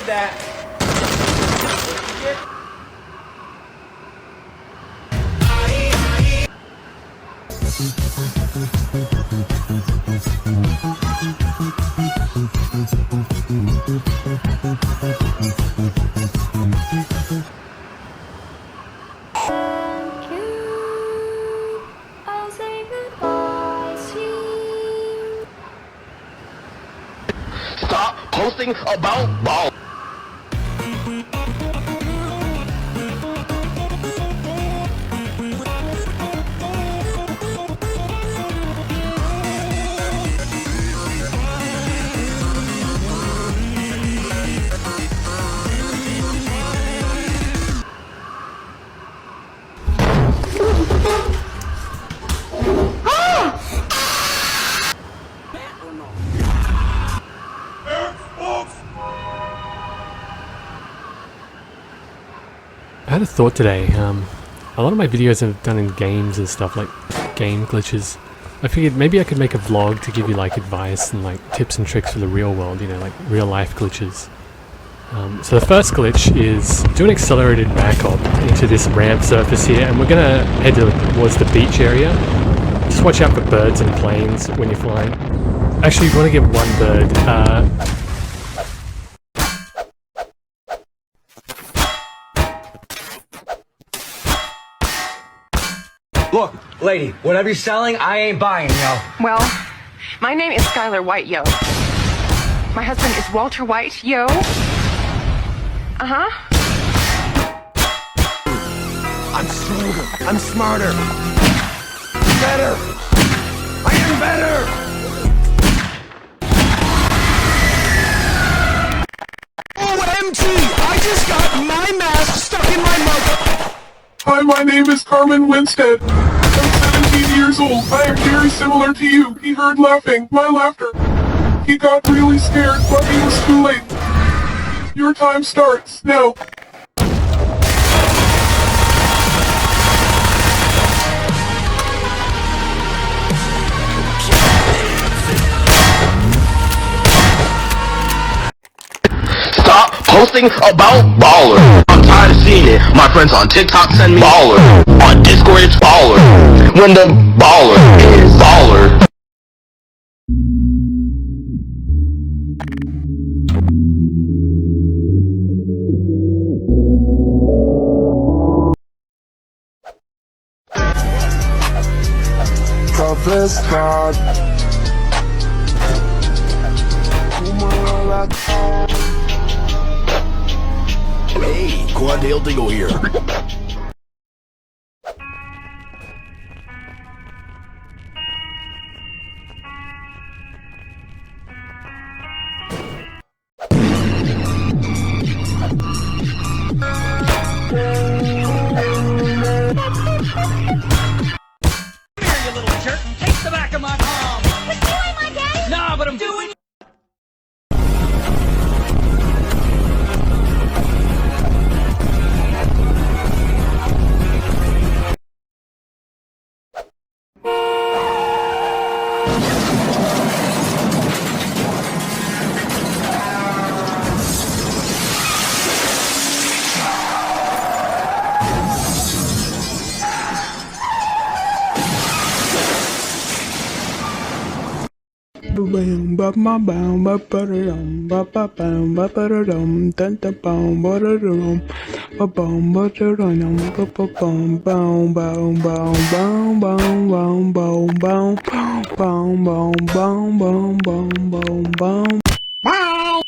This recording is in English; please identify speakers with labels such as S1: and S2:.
S1: that.
S2: I'll say goodbye to you.
S3: Stop posting about ball.
S4: I had a thought today. A lot of my videos I've done in games and stuff, like game glitches. I figured maybe I could make a vlog to give you like advice and like tips and tricks for the real world, you know, like real life glitches. So the first glitch is do an accelerated back up into this ramp surface here, and we're gonna head towards the beach area. Just watch out for birds and planes when you're flying. Actually, you want to get one bird.
S5: Look, lady, whatever you're selling, I ain't buying, yo.
S6: Well, my name is Skylar White, yo. My husband is Walter White, yo. Uh-huh.
S3: I'm stronger. I'm smarter. Better. I am better. OMG! I just got my mask stuck in my mouth.
S7: Hi, my name is Carmen Winstead. I'm 17 years old. I am very similar to you. He heard laughing, my laughter. He got really scared, but it was too late. Your time starts now.
S3: Stop posting about baller. I'm tired of seeing it. My friends on TikTok send me baller. On Discord it's baller. When the baller is baller. Hey, Quadale Dingle here.
S2: Bye.